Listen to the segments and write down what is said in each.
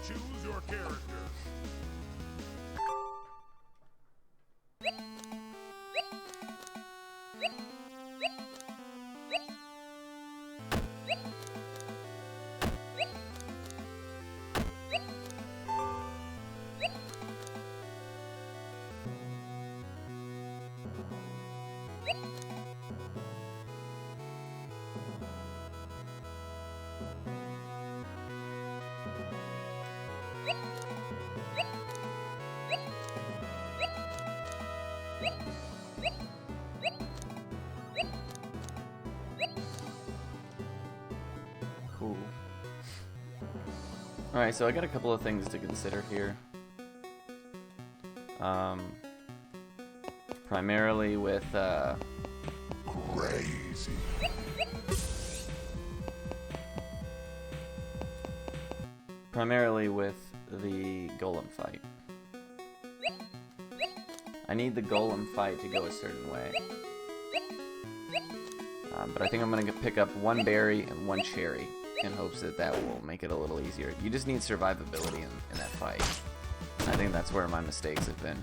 Choose your character. Cool. Alright, so I got a couple of things to consider here. Primarily with, Crazy. primarily with the golem fight. I need the golem fight to go a certain way. But I think I'm going to pick up one berry and one cherry in hopes that that will make it a little easier. You just need survivability in that fight. And I think that's where my mistakes have been.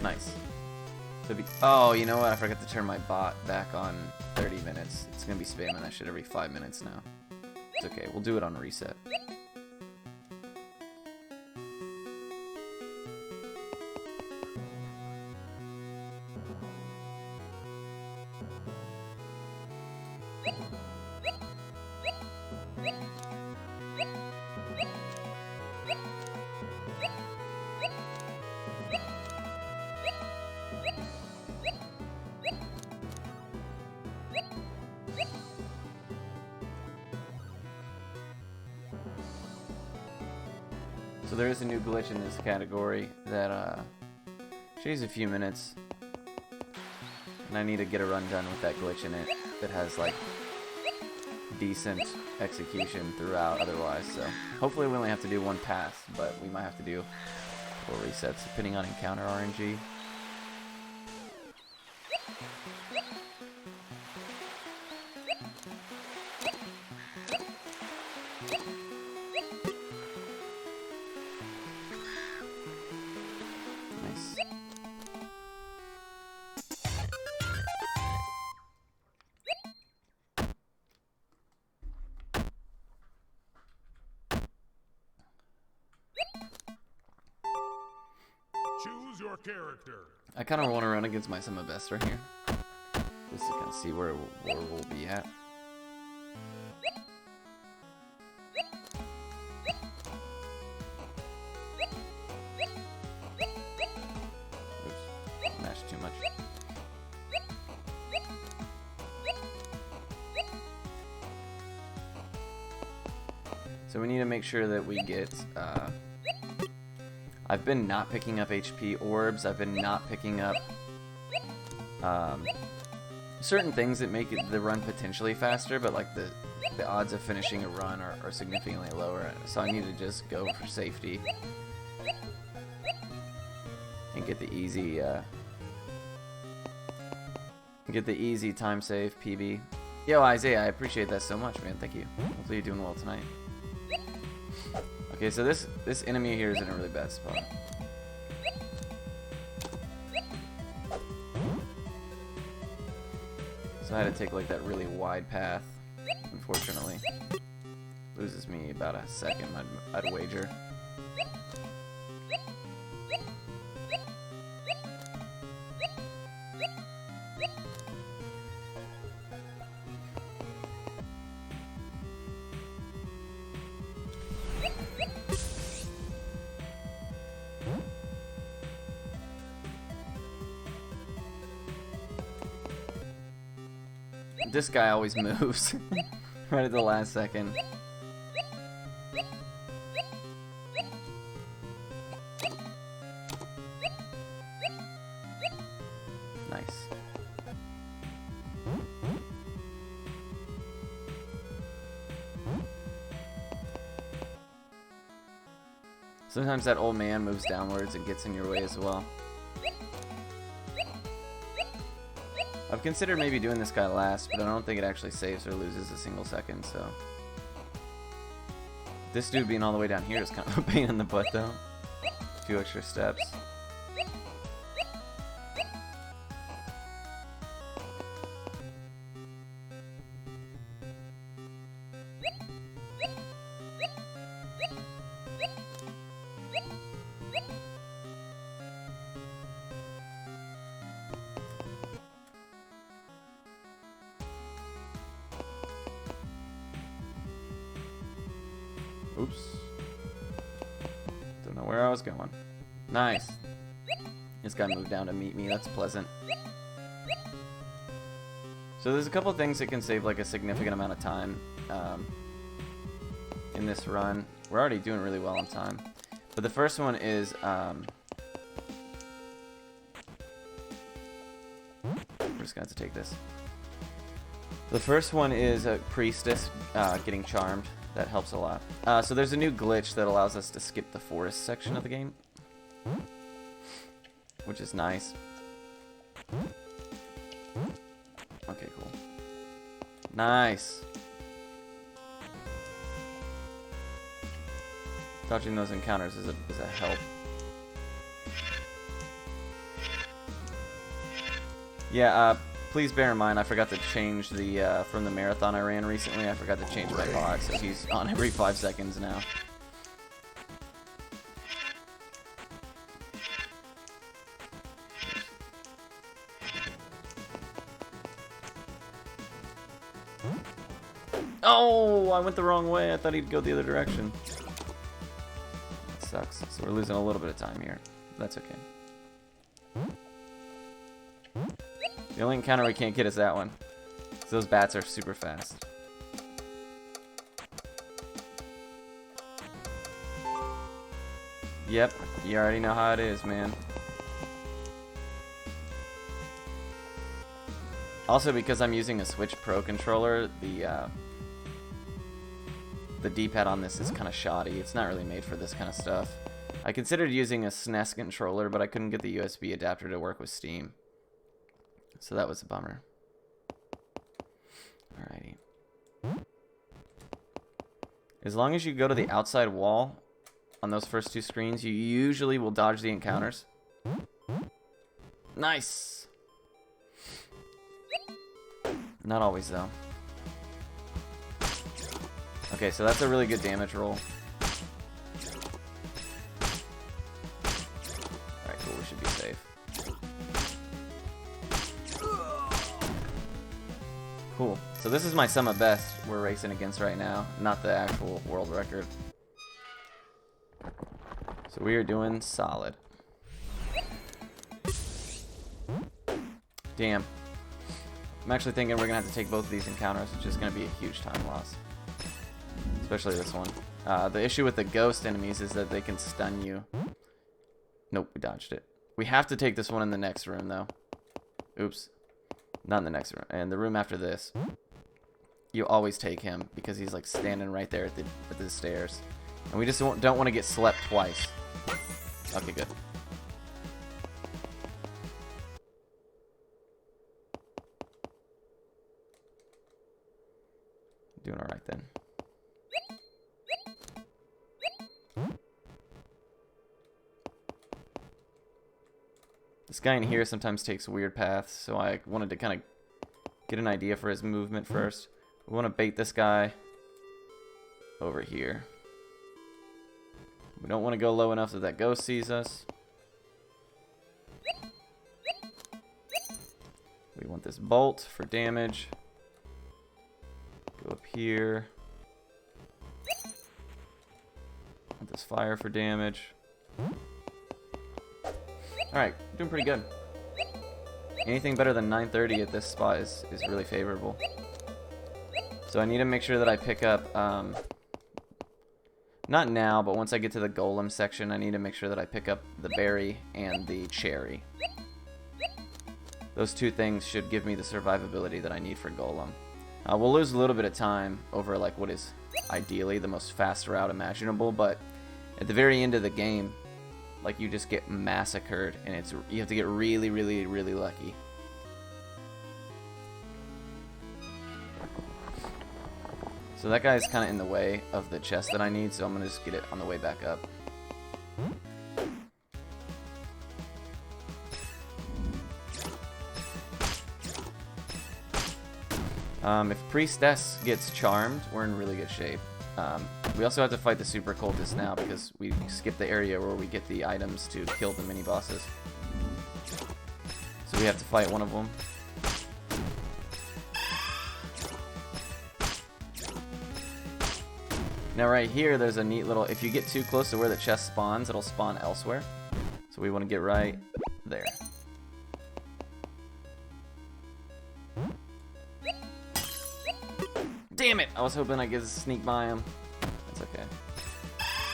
Nice. Oh, you know what? I forgot to turn my bot back on 30 minutes. It's going to be spamming that shit every 5 minutes now. It's okay. We'll do it on reset. So there is a new glitch in this category that takes a few minutes, and I need to get a run done with that glitch in it that has like decent execution throughout otherwise. So hopefully we only have to do one pass, but we might have to do 4 resets depending on encounter RNG. Choose your character. I kind of want to run against my Semibester here, just to kind of see where we'll be at. Oops, mashed too much. So we need to make sure that we get. I've been not picking up HP orbs. I've been not picking up certain things that make the run potentially faster, but like the odds of finishing a run are significantly lower. So I need to just go for safety and get the easy time save PB. Yo, Isaiah, I appreciate that so much, man. Thank you. Hopefully you're doing well tonight. Okay, so this enemy here is in a really bad spot. So I had to take like that really wide path, unfortunately. Loses me about a second, I'd wager. This guy always moves right at the last second. Nice. Sometimes that old man moves downwards and gets in your way as well. I've considered maybe doing this guy last, but I don't think it actually saves or loses a single second, so... This dude being all the way down here is kind of a pain in the butt, though. A few extra steps. Oops. Don't know where I was going. Nice. This guy moved down to meet me. That's pleasant. So there's a couple of things that can save like a significant amount of time in this run. We're already doing really well on time. But the first one is... we're just going to have to take this. The first one is a priestess getting charmed. That helps a lot. So there's a new glitch that allows us to skip the forest section of the game, which is nice. Okay, cool. Nice. Dodging those encounters is a help. Yeah, please bear in mind, I forgot to change the, from the marathon I ran recently, I forgot to change my bot, so he's on every 5 seconds now. Oh, I went the wrong way. I thought he'd go the other direction. That sucks. So we're losing a little bit of time here. That's okay. The only encounter we can't get is that one. So those bats are super fast. Yep, you already know how it is, man. Also, because I'm using a Switch Pro controller, the D-pad on this is kind of shoddy. It's not really made for this kind of stuff. I considered using a SNES controller, but I couldn't get the USB adapter to work with Steam. So that was a bummer. Alrighty. As long as you go to the outside wall on those first 2 screens, you usually will dodge the encounters. Nice! Not always, though. Okay, so that's a really good damage roll. Alright, cool, we should be safe. Cool. So this is my sum of best we're racing against right now, not the actual world record. So we are doing solid. Damn. I'm actually thinking we're going to have to take both of these encounters, which is going to be a huge time loss. Especially this one. The issue with the ghost enemies is that they can stun you. Nope, we dodged it. We have to take this one in the next room, though. Oops. Not in the next room. And the room after this. You always take him, because he's like standing right there at the stairs. And we just don't want to get slept twice. Okay, good. Doing alright then. This guy in here sometimes takes weird paths, so I wanted to kind of get an idea for his movement first. We want to bait this guy over here. We don't want to go low enough that that ghost sees us. We want this bolt for damage. Go up here. Want this fire for damage. Alright, doing pretty good. Anything better than 930 at this spot is really favorable. So I need to make sure that I pick up, not now, but once I get to the golem section, I need to make sure that I pick up the berry and the cherry. Those 2 things should give me the survivability that I need for golem. We'll lose a little bit of time over like what is ideally the most fast route imaginable, but at the very end of the game, like you just get massacred, and you have to get really, really, really lucky. So that guy's kind of in the way of the chest that I need, so I'm going to just get it on the way back up. If Priestess gets charmed, we're in really good shape. We also have to fight the Super Cultist now because we skipped the area where we get the items to kill the mini-bosses. So we have to fight one of them. Now right here, there's a neat little... If you get too close to where the chest spawns, it'll spawn elsewhere. So we want to get right there. Damn it! I was hoping I could sneak by him. That's okay.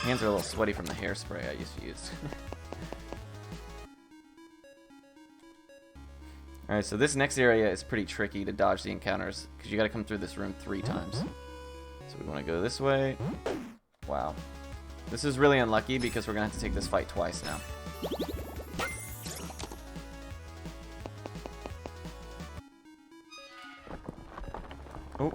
Hands are a little sweaty from the hairspray I used to use. Alright, so this next area is pretty tricky to dodge the encounters, because you gotta come through this room 3 times. So we want to go this way. Wow. This is really unlucky because we're gonna have to take this fight twice now. Oh.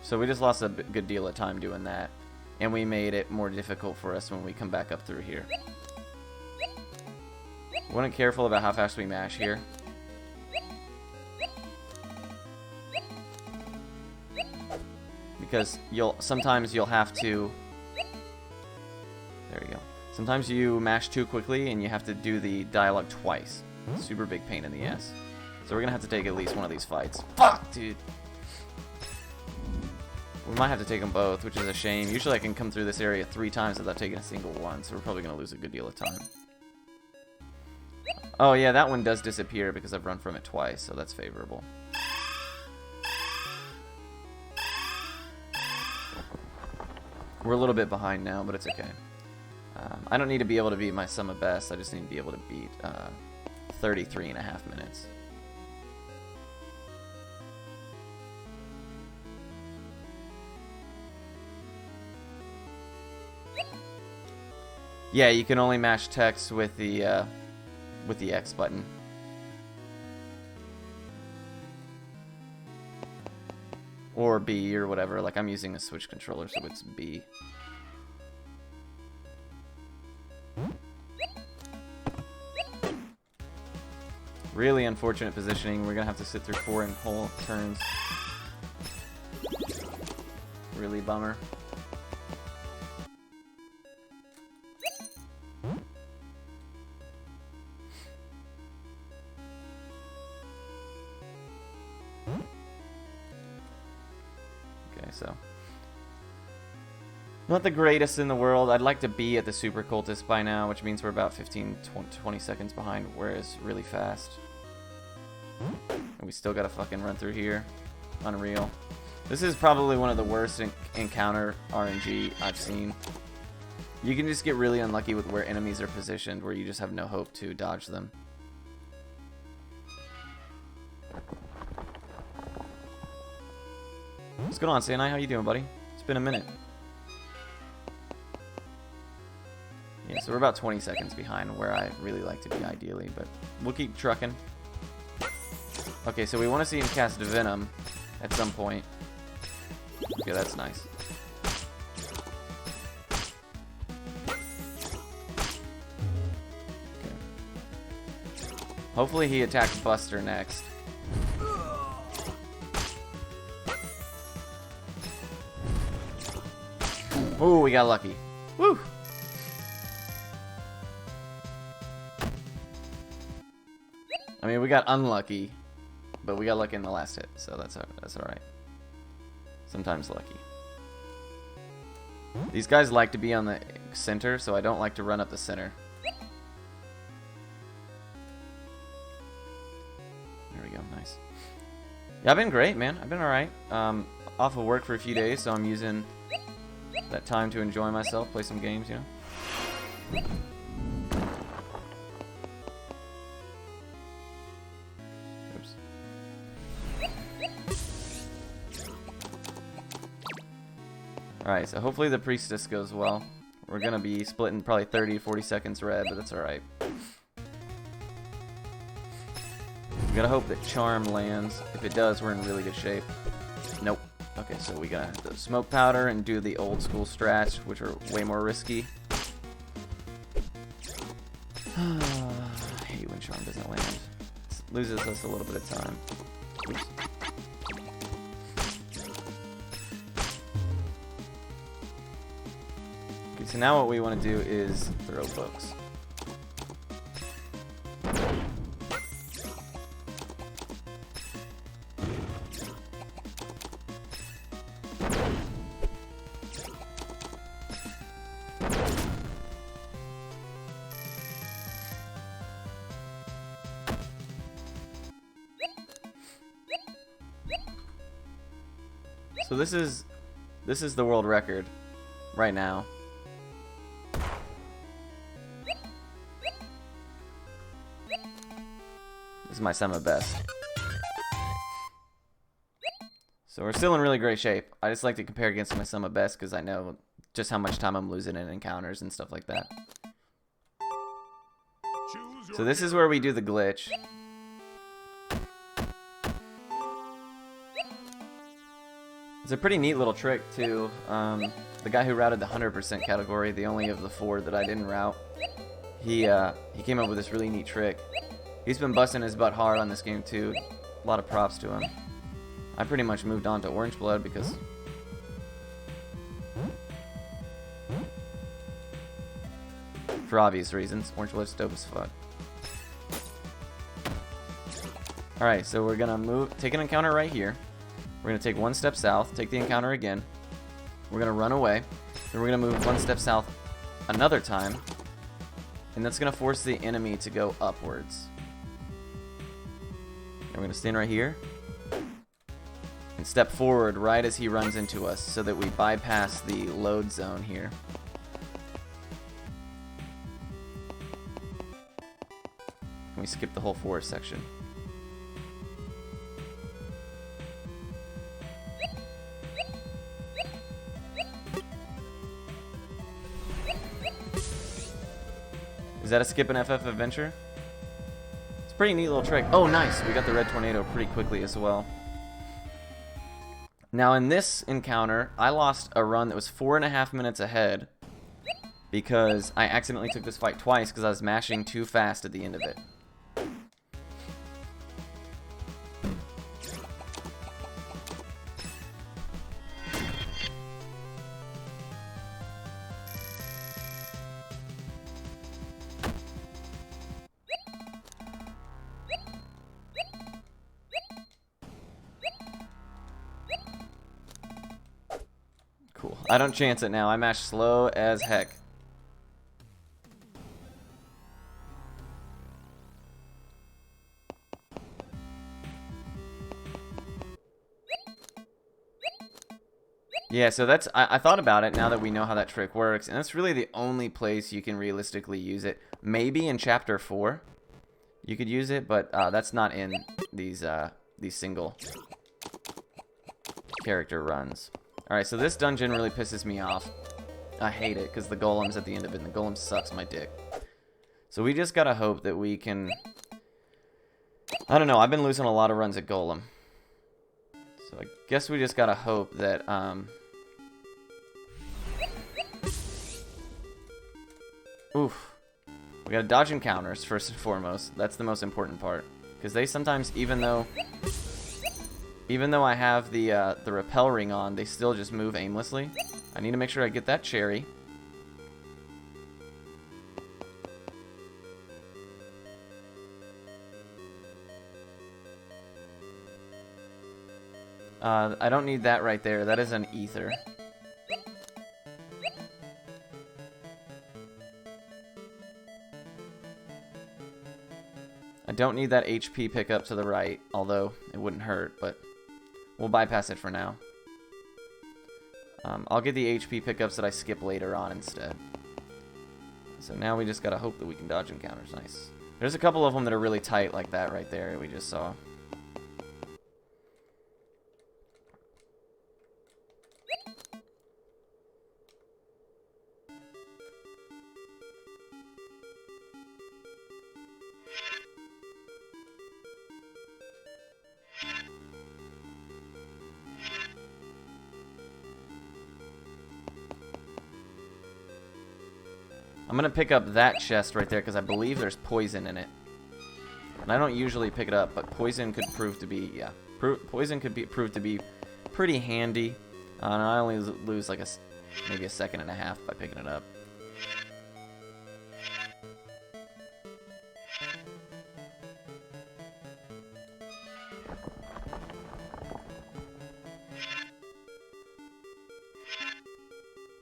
So we just lost a good deal of time doing that. And we made it more difficult for us when we come back up through here. We want to be careful about how fast we mash here. Because sometimes you'll have to... There you go. Sometimes you mash too quickly and you have to do the dialogue twice. Super big pain in the ass. So we're going to have to take at least one of these fights. Fuck, dude! We might have to take them both, which is a shame. Usually I can come through this area 3 times without taking a single one, so we're probably going to lose a good deal of time. Oh yeah, that one does disappear because I've run from it twice, so that's favorable. We're a little bit behind now, but it's okay. I don't need to be able to beat my sum of best, I just need to be able to beat 33.5 minutes. Yeah, you can only mash text with the X button. Or B or whatever. Like I'm using a Switch controller, so it's B. Really unfortunate positioning. We're gonna have to sit through 4 whole turns. Really bummer. So, not the greatest in the world. I'd like to be at the Super Cultist by now, which means we're about 15-20 seconds behind, whereas really fast. And we still gotta fucking run through here. Unreal. This is probably one of the worst encounter RNG I've seen. You can just get really unlucky with where enemies are positioned, where you just have no hope to dodge them. What's going on, Sanai? How you doing, buddy? It's been a minute. Yeah, so we're about 20 seconds behind where I really like to be ideally, but we'll keep trucking. Okay, so we want to see him cast Venom at some point. Okay, that's nice. Okay. Hopefully he attacks Buster next. Ooh, we got lucky. Woo! I mean, we got unlucky, but we got lucky in the last hit, so that's all right. Sometimes lucky. These guys like to be on the center, so I don't like to run up the center. There we go, nice. Yeah, I've been great, man. I've been alright. Off of work for a few days, so I'm using that time to enjoy myself, play some games, you know? Oops. Alright, so hopefully the Priestess goes well. We're gonna be splitting probably 30-40 seconds red, but that's alright. gotta hope that Charm lands. If it does, we're in really good shape. Nope. Okay, so we gotta have the smoke powder and do the old school strats, which are way more risky. I hate when Charm doesn't land. It loses us a little bit of time. Oops. Okay, so now what we want to do is throw books. So this is the world record right now. This is my semi-best. So we're still in really great shape. I just like to compare against my semi-best because I know just how much time I'm losing in encounters and stuff like that. So this is where we do the glitch. It's a pretty neat little trick, too. The guy who routed the 100% category, the only of the 4 that I didn't route, he came up with this really neat trick. He's been busting his butt hard on this game, too. A lot of props to him. I pretty much moved on to Orange Blood because... for obvious reasons. Orange Blood's dope as fuck. Alright, so we're gonna take an encounter right here. We're going to take 1 step south, take the encounter again. We're going to run away. Then we're going to move 1 step south another time. And that's going to force the enemy to go upwards. And we're going to stand right here. And step forward right as he runs into us so that we bypass the load zone here. And we skip the whole forest section. Is that a skip and FF adventure? It's a pretty neat little trick. Oh, nice. We got the red tornado pretty quickly as well. Now, in this encounter, I lost a run that was 4.5 minutes ahead because I accidentally took this fight twice because I was mashing too fast at the end of it. Cool. I don't chance it now. I mash slow as heck. Yeah, so that's... I thought about it now that we know how that trick works, and that's really the only place you can realistically use it. Maybe in Chapter 4 you could use it, but that's not in these single character runs. Alright, so this dungeon really pisses me off. I hate it, because the golem's at the end of it, and the golem sucks my dick. So we just gotta hope that we can... I don't know, I've been losing a lot of runs at golem. So I guess we just gotta hope that, oof. We gotta dodge encounters, first and foremost. That's the most important part. Because they sometimes, even though I have the repel ring on, they still just move aimlessly. I need to make sure I get that cherry. I don't need that right there. That is an ether. I don't need that HP pickup to the right, although it wouldn't hurt, but we'll bypass it for now. I'll get the HP pickups that I skip later on instead. So now we just gotta hope that we can dodge encounters. Nice. There's a couple of them that are really tight like that right there we just saw. I'm gonna pick up that chest right there because I believe there's poison in it. And I don't usually pick it up, but poison could prove to be, yeah. Poison could prove to be pretty handy. And I only lose like maybe a second and a half by picking it up.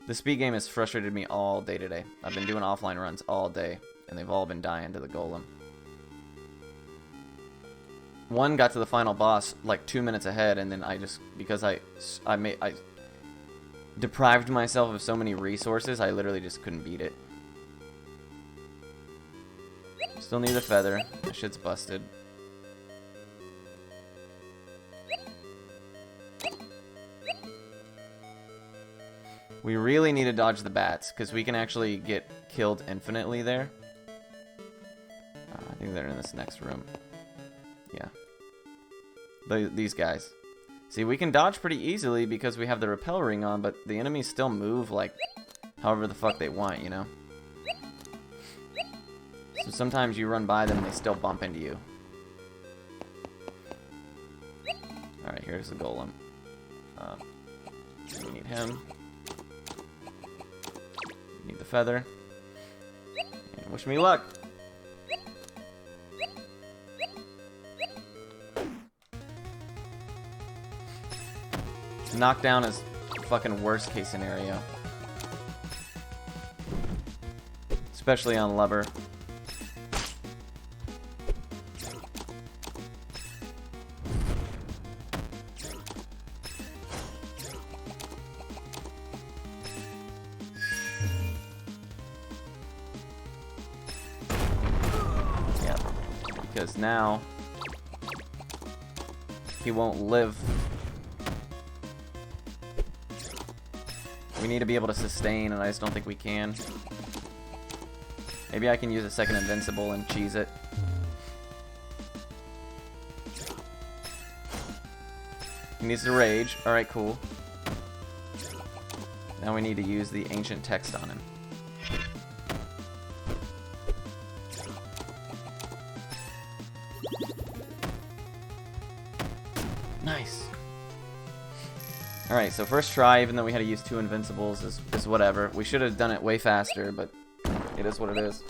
The speed game has frustrated me all day today. I've been doing offline runs all day, and they've all been dying to the golem. One got to the final boss like 2 minutes ahead, and then I just, because I deprived myself of so many resources, I literally just couldn't beat it. Still need the feather. That shit's busted. We really need to dodge the bats, because we can actually get killed infinitely there. I think they're in this next room. Yeah. These guys. See, we can dodge pretty easily because we have the repel ring on, but the enemies still move like however the fuck they want, you know? So sometimes you run by them and they still bump into you. Alright, here's the golem. We need him. We need the feather. And wish me luck! Knockdown is fucking worst case scenario. Especially on Lubber. Yeah, because now he won't live. We need to be able to sustain, and I just don't think we can. Maybe I can use a second invincible and cheese it. He needs to rage. Alright, cool. Now we need to use the ancient text on him. Nice. Alright, so first try, even though we had to use 2 invincibles, is whatever. We should have done it way faster, but it is what it is.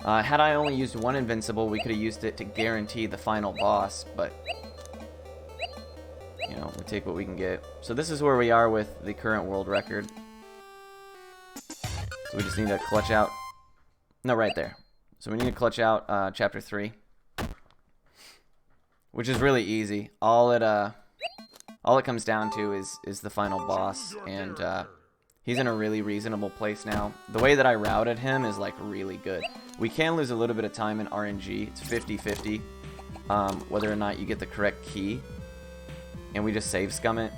Had I only used 1 invincible, we could have used it to guarantee the final boss, but you know, we take what we can get. So this is where we are with the current world record. So we just need to clutch out. No, right there. So we need to clutch out chapter 3. Which is really easy. All it comes down to is the final boss, and he's in a really reasonable place now. The way that I routed him is like really good. We can lose a little bit of time in RNG. It's 50-50 whether or not you get the correct key, and we just save scum it.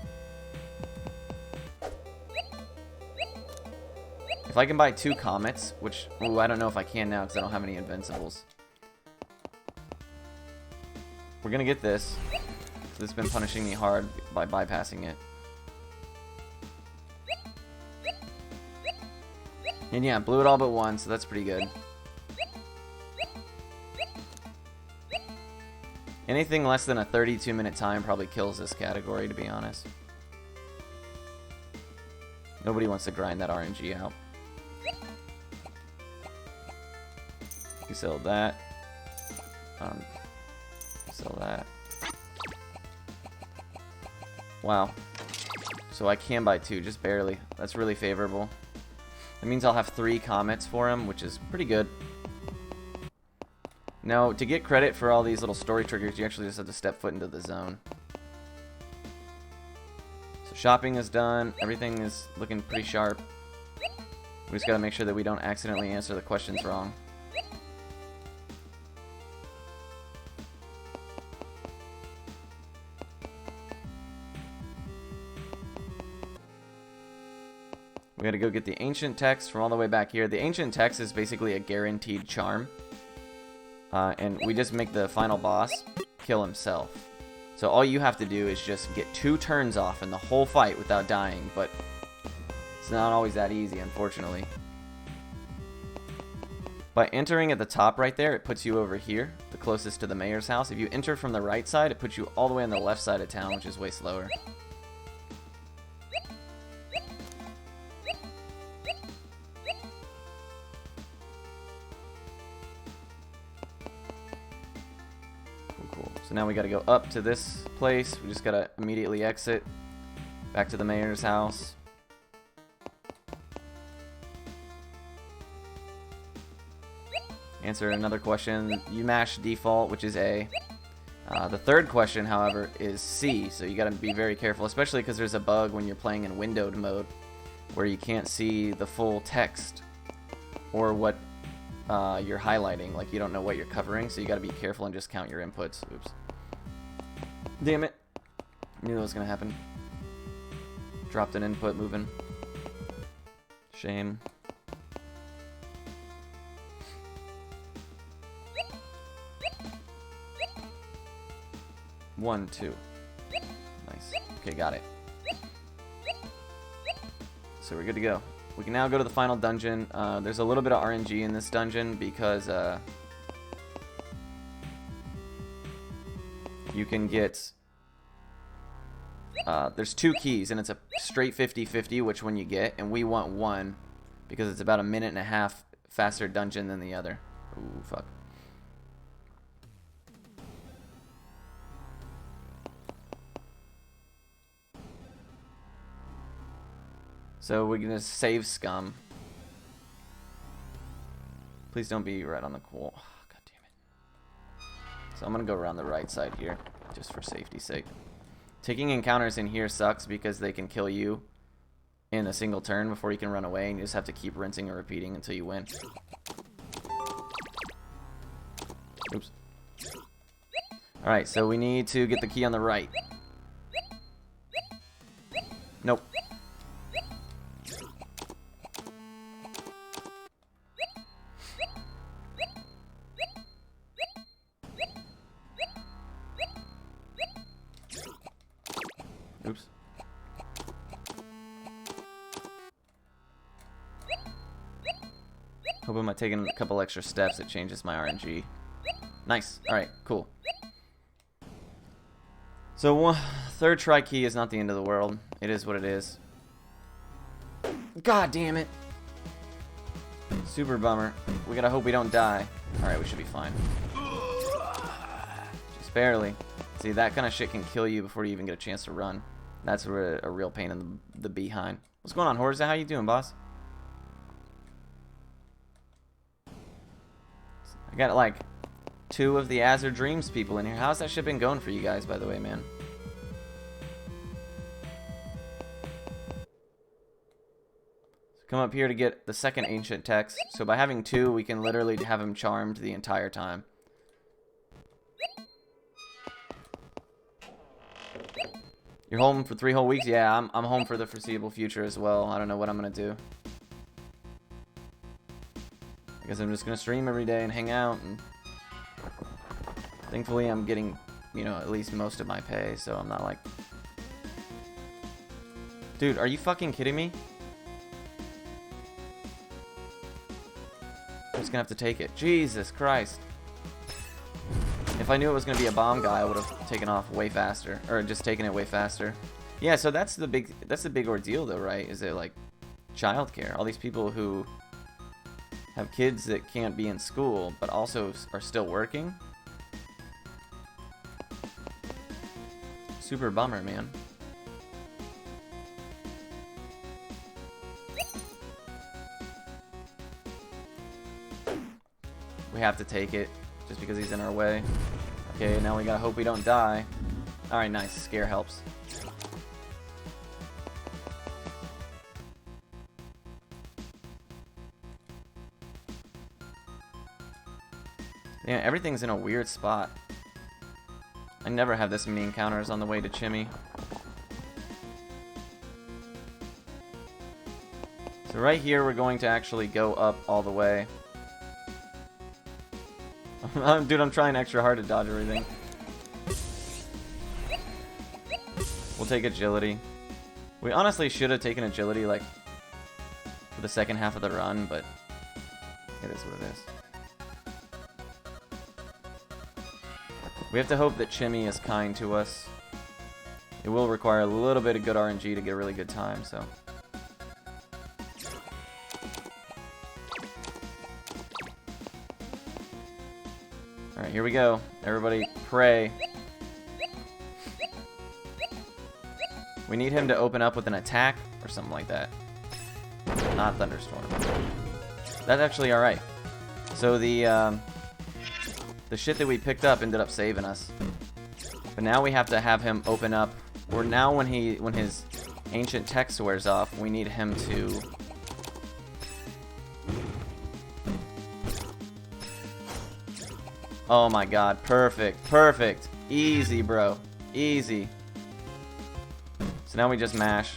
If I can buy 2 comets, which ooh, I don't know if I can now because I don't have any invincibles. We're gonna get this. This has been punishing me hard by bypassing it. And yeah, blew it all but one, so that's pretty good. Anything less than a 32-minute time probably kills this category, to be honest. Nobody wants to grind that RNG out. We sell that. Sell that. Wow. So I can buy 2, just barely. That's really favorable. That means I'll have 3 comets for him, which is pretty good. Now, to get credit for all these little story triggers, you actually just have to step foot into the zone. So shopping is done. Everything is looking pretty sharp. We just gotta make sure that we don't accidentally answer the questions wrong. We gotta go get the ancient text from all the way back here. The ancient text is basically a guaranteed charm. And we just make the final boss kill himself. So all you have to do is just get 2 turns off in the whole fight without dying, but it's not always that easy, unfortunately. By entering at the top right there, it puts you over here, the closest to the mayor's house. If you enter from the right side, it puts you all the way on the left side of town, which is way slower. Cool. So now we gotta go up to this place. We just gotta immediately exit back to the mayor's house. Answer another question. You mash default, which is A. The third question, however, is C, so you gotta be very careful, especially because there's a bug when you're playing in windowed mode where you can't see the full text or what you're highlighting. Like, you don't know what you're covering, so you gotta be careful and just count your inputs. Oops. Damn it. Knew that was gonna happen. Dropped an input moving. Shame. One, 2. Nice. Okay, got it. So we're good to go. We can now go to the final dungeon. There's a little bit of RNG in this dungeon because you can get... there's 2 keys, and it's a straight 50-50 which one you get, and we want 1 because it's about a 1.5 minutes faster dungeon than the other. Ooh, fuck. So we're gonna save scum. Please don't be right on the cool. Oh, God damn it. So I'm gonna go around the right side here, just for safety's sake. Taking encounters in here sucks because they can kill you in a single turn before you can run away, and you just have to keep rinsing and repeating until you win. Oops. Alright, so we need to get the key on the right. Nope. Oops. Hope I'm taking a couple extra steps. It changes my RNG. Nice. Alright, cool. So, third try key is not the end of the world. It is what it is. God damn it. Super bummer. We gotta hope we don't die. Alright, we should be fine. Just barely. See, that kind of shit can kill you before you even get a chance to run. That's a real pain in the behind. What's going on, Horza? How you doing, boss? I got like 2 of the Azure Dreams people in here. How's that shit been going for you guys, by the way, man? So come up here to get the second ancient text. So by having 2, we can literally have him charmed the entire time. You're home for 3 whole weeks? Yeah, I'm home for the foreseeable future as well. I don't know what I'm gonna do. I guess I'm just gonna stream every day and hang out, and thankfully I'm getting, you know, at least most of my pay, so I'm not like... Dude, are you fucking kidding me? I'm just gonna have to take it. Jesus Christ. If I knew it was gonna be a bomb guy, I would have taken off way faster, or just taken it way faster. Yeah, so that's the big ordeal, though, right? Is it like childcare? All these people who have kids that can't be in school, but also are still working. Super bummer, man. We have to take it, just because he's in our way. Okay, now we gotta hope we don't die. Alright, nice. Scare helps. Yeah, everything's in a weird spot. I never have this many encounters on the way to Chimmy. So right here, we're going to actually go up all the way. Dude, I'm trying extra hard to dodge everything. We'll take agility. We honestly should have taken agility, like, for the second half of the run, but it is what it is. We have to hope that Chimmy is kind to us. It will require a little bit of good RNG to get a really good time, so. Alright, here we go. Everybody pray. We need him to open up with an attack or something like that. Not Thunderstorm. That's actually alright. So the shit that we picked up ended up saving us. But now we have to have him open up. Or now when his ancient text wears off, we need him to oh my god, perfect, perfect. Easy, bro. Easy. So now we just mash.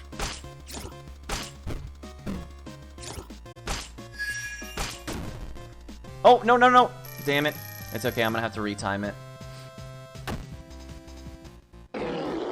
Oh, no, no, no. Damn it. It's okay, I'm gonna have to retime it.